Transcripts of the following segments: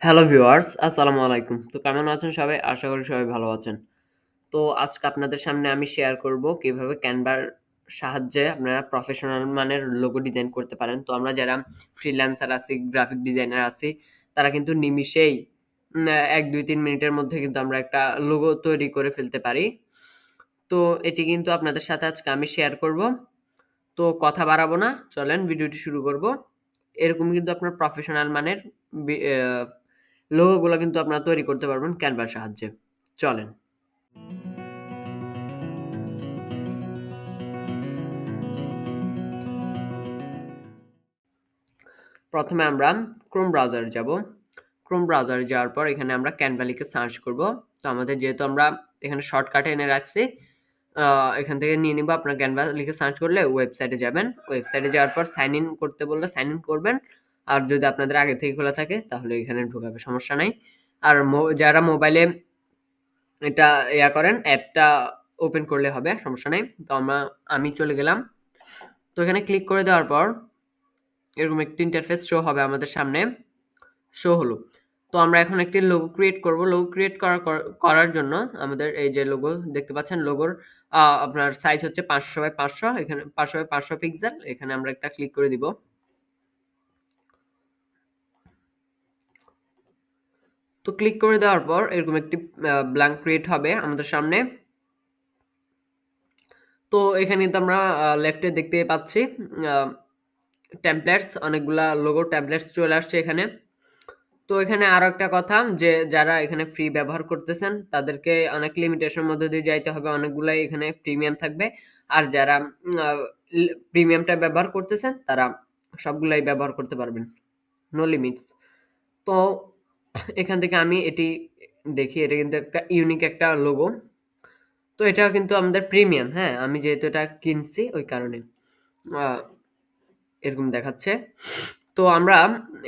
Hello viewers, আসসালামু আলাইকুম। তো কেমন আছেন সবাই? আশা করি সবাই ভালো আছেন। তো আজকে আপনাদের সামনে আমি শেয়ার করব কিভাবে ক্যানভার সাহায্যে আপনারা প্রফেশনাল মানের লোগো ডিজাইন করতে পারেন। তো আমরা যারা ফ্রিল্যান্সার আছি, গ্রাফিক ডিজাইনার আছি, তারা কিন্তু নিমিষেই ১, ২, ৩ মিনিটের মধ্যে কিন্তু আমরা একটা লোগো তৈরি করে ফেলতে পারি। তো এটি কিন্তু আপনাদের সাথে আজকে আমি শেয়ার করব। তো কথা বাড়াবো না, চলেন ভিডিওটি শুরু করব। এরকম কিন্তু আপনার প্রফেশনাল মানের বি আ লোগো গুলা কিন্তু আপনারা তৈরি করতে পারবেন ক্যানভার সাহায্যে। চলেন। প্রথমে আমরা ক্রোম ব্রাউজারে যাব। ক্রোম ব্রাউজারে যাওয়ার পর এখানে আমরা ক্যানভা লিখে সার্চ করব। তো আমাদের যেহেতু আমরা এখানে শর্টকাটে এনে রাখছি, আ এখান থেকে নিয়ে নিব। আপনার ক্যানভা লিখে সার্চ করলে ওয়েবসাইটে যাবেন। ওয়েবসাইটে যাওয়ার পর সাইন ইন করতে বললে সাইন ইন করবেন। আর যদি আপনাদের আগে থেকে খোলা থাকে তাহলে এখানে ঢোকাবে, সমস্যা নাই। আর যারা মোবাইলে এটা করেন, অ্যাপটা ওপেন করলে হবে, সমস্যা নেই। তো আমি চলে গেলাম। তো এখানে ক্লিক করে দেওয়ার পর এরকম একটি ইন্টারফেস শো হবে আমাদের সামনে। শো হলো। তো আমরা এখন একটি লোগো ক্রিয়েট করব। লোগো ক্রিয়েট করার জন্য আমাদের এই যে লোগো দেখতে পাচ্ছেন, লোগোর আপনার সাইজ হচ্ছে 500 বাই 500, এখানে 500 বাই 500 পিক্সেল। এখানে আমরা একটা ক্লিক করে দিব। তো ক্লিক করে দেওয়ার পর এরকম একটি ব্ল্যাঙ্ক ক্রিয়েট হবে আমাদের সামনে। তো এখানে কিন্তু আমরা লেফটে দেখতে পাচ্ছি আ টেমপ্লেটস, অনেকগুলা লোগো টেমপ্লেটস চলে আসছে এখানে। তো এখানে আরো একটা কথা, যে যারা এখানে ফ্রি ব্যবহার করতেছেন তাদেরকে অনেক লিমিটেশন মধ্যে দিয়ে যাইতে হবে। অনেকগুলাই এখানে প্রিমিয়াম থাকবে। আর যারা প্রিমিয়ামটা ব্যবহার করতেছেন তারা সবগুলাই ব্যবহার করতে পারবেন। No limits. তো এখান থেকে আমি এটি দেখি, এটা কিন্তু একটা ইউনিক একটা লোগো। তো এটা কিন্তু আমাদের প্রিমিয়াম, হ্যাঁ? আমি যেহেতু এটা কিনছি ওই কারণে আ এরকম দেখাচ্ছে। তো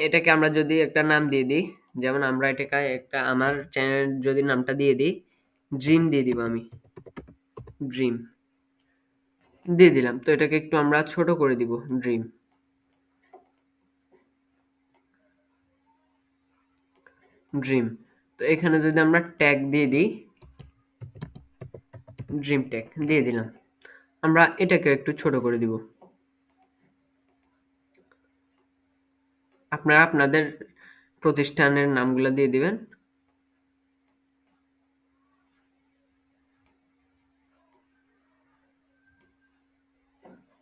এটাকে আমরা যদি একটা নাম দিয়ে দিই, যেমন আমরা এটাকে একটা আমার চ্যানেল যদি নামটা দিয়ে দিই, ড্রিম দিয়ে দিব আমি। ড্রিম দিয়ে দিলাম। তো এটাকে একটু আমরা ছোট করে দিব, ড্রিম, ড্রিম। তো এখানে যদি আমরা ট্যাগ দিয়ে দিই, ড্রিম ট্যাগ দিয়ে দিলাম। আমরা এটাকে একটু ছোট করে দিব। আপনারা আপনাদের প্রতিষ্ঠানের নামগুলা দিয়ে দিবেন।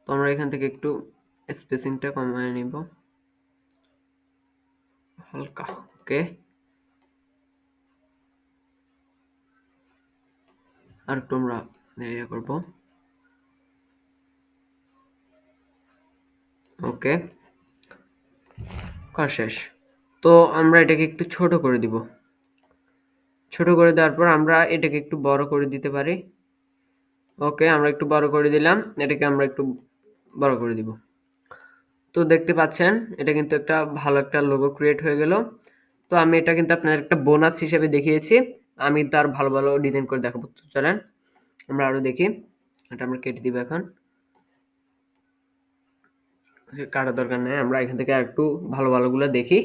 তো আমরা এখান থেকে একটু স্পেসিংটা কমায় নিব হালকা। ওকে। আর একটু আমরা করব। ওকে, করা শেষ। তো আমরা এটাকে একটু ছোট করে দিব। ছোট করে দেওয়ার পর আমরা এটাকে একটু বড় করে দিতে পারি। ওকে, আমরা একটু বড় করে দিলাম। এটাকে আমরা একটু বড় করে দিব। তো দেখতে পাচ্ছেন এটা কিন্তু একটা ভালো একটা লোগো ক্রিয়েট হয়ে গেল। তো আমি এটা কিন্তু আপনাদের একটা বোনাস হিসেবে দেখিয়েছি। আমি কিন্তু আরো ভালো, ভালো ডিজাইন করে দেখাবো। তো চলেন আমরা আরো দেখি। এটা আমরা কেটে দিব এখন। কাটার দরকার নেই। আমরা এখান থেকে আরেকটু ভালো, ভালোগুলো দেখি।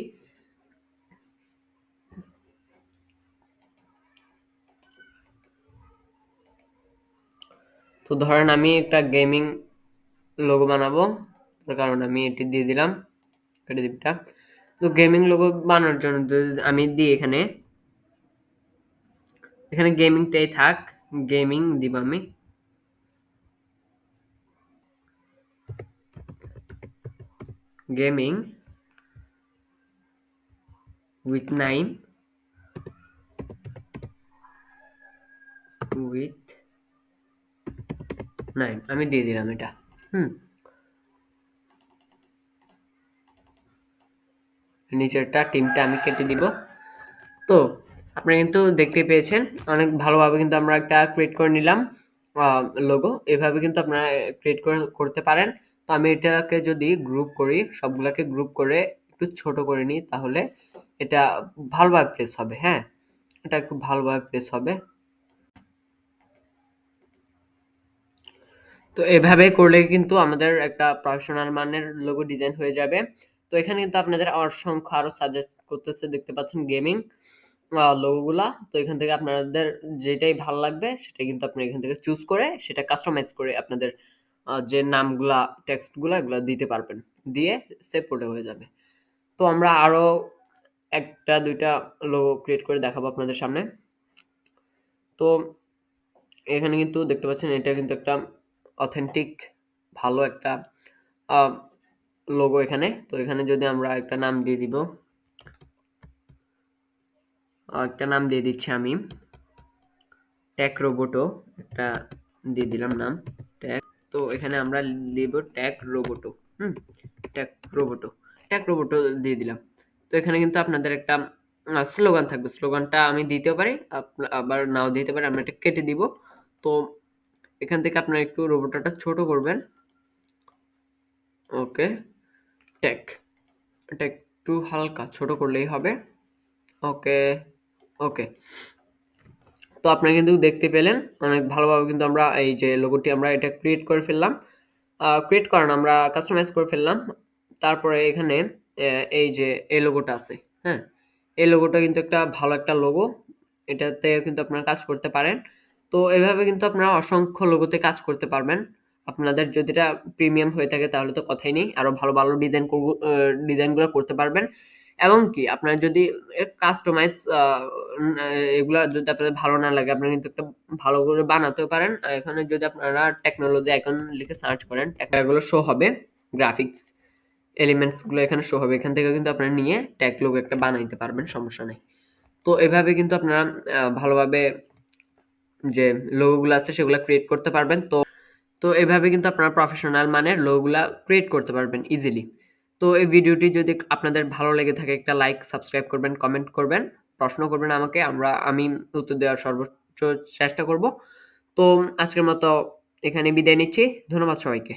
তো ধরেন আমি একটা গেমিং লোগো বানাবো। তার কারণে আমি এটি দিয়ে দিলাম, কেটে দিবটা। তো গেমিং লোগো বানানোর জন্য যদি আমি দিই এখানে, এখানে গেমিংটাই থাক। গেমিং দিব আমি। Gaming with Naim, with Naim আমি দিয়ে দিলাম এটা। হুম। নিচেরটা টিমটা আমি কেটে দিব। তো আপনারা কিন্তু দেখতে পেয়েছেন অনেক ভালোভাবে কিন্তু আমরা একটা ক্রিয়েট করে নিলাম লোগো। এভাবে কিন্তু আপনারা ক্রিয়েট করতে পারেন। তো আমি এটাকে যদি গ্রুপ করি, সবগুলাকে গ্রুপ করে একটু ছোট করে নিই, তাহলে এটা ভালোভাবে প্লেস হবে। হ্যাঁ, এটা একটু ভালোভাবে প্লেস হবে। তো এভাবে করলে কিন্তু আমাদের একটা প্রফেশনাল মানের লোগো ডিজাইন হয়ে যাবে। তো এখানে কিন্তু আপনাদের অসংখ্য আরো সাজেস্ট করতেছে, দেখতে পাচ্ছেন গেমিং লোগোগুলা। তো এখান থেকে আপনাদের যেটাই ভালো লাগবে সেটাই কিন্তু আপনি এখান থেকে চুজ করে সেটা কাস্টমাইজ করে আপনাদের যে নামগুলা, টেক্সটগুলা এগুলা দিতে পারবেন। দিয়ে সেভ করলে হয়ে যাবে। তো আমরা আরো ১টা ২টা লোগো ক্রিয়েট করে দেখাবো আপনাদের সামনে। তো এখানে কিন্তু দেখতে পাচ্ছেন এটা কিন্তু একটা অথেন্টিক ভালো একটা আ লোগো এখানে। তো এখানে যদি আমরা একটা নাম দিয়ে দিব। একটা নাম দিয়ে দিচ্ছি আমি। ট্যাগ রোবোটো একটা দিয়ে দিলাম নাম। ট্যাগ। তো এখানে আমরা লিখব ট্যাগ রোবোটো। হুম? Tag Roboto. ট্যাগ রোবোটো দিয়ে দিলাম। তো এখানে কিন্তু আপনাদের একটা স্লোগান থাকবে। স্লোগানটা আমি দিতেও পারি, আবার নাও দিতে পারি। আমি এটা কেটে দিব। তো এখান থেকে আপনারা একটু রোবোটাটা ছোট করবেন। ওকে। ট্যাগ। এটা একটু হালকা ছোট করলেই হবে। ওকে, ওকে। তো আপনারা কিন্তু দেখতে পেলেন অনেক ভালোভাবে কিন্তু আমরা এই যে লোগোটি আমরা এটা ক্রিয়েট করে ফেললাম। ক্রিয়েট করান আমরা কাস্টমাইজ করে ফেললাম। তারপরে এখানে এই যে এই লোগোটা আছে, হ্যাঁ? এই লোগোটা কিন্তু একটা ভালো একটা লোগো। এটাতে কিন্তু আপনারা কাজ করতে পারেন। তো এভাবে কিন্তু আপনারা অসংখ্য লোগোতে কাজ করতে পারবেন। আপনাদের যদি এটা প্রিমিয়াম হয়ে থাকে তাহলে তো কথাই নেই। আরো ভালো, ভালো ডিজাইনগুলো করতে পারবেন। এবং কি আপনার যদি কাস্টমাইজ এগুলা যদি আপনাদের ভালো না লাগে আপনারা কিন্তু একটা ভালো করে বানাতেও পারেন। এখানে যদি আপনারা টেকনোলজি আইকন লিখে সার্চ করেন এগুলো শো হবে। গ্রাফিক্স এলিমেন্টস গুলো এখানে শো হবে। এখান থেকে কিন্তু আপনারা নিয়ে ট্যাগ লোগো একটা বানাইতে পারবেন, সমস্যা নেই। তো এভাবে কিন্তু আপনারা ভালোভাবে যে লোগোগুলো আছে সেগুলো ক্রিয়েট করতে পারবেন। তো এভাবে কিন্তু আপনারা প্রফেশনাল মানের লোগোগুলা ক্রিয়েট করতে পারবেন ইজিলি। তো এই ভিডিওটি যদি আপনাদের ভালো লেগে থাকে একটা লাইক, সাবস্ক্রাইব করবেন, কমেন্ট করবেন, প্রশ্ন করবেন আমাকে। আমি উত্তর দেওয়ার সর্বোচ্চ চেষ্টা করব। তো আজকের মতো এখানে বিদায় নিচ্ছি। ধন্যবাদ সবাইকে।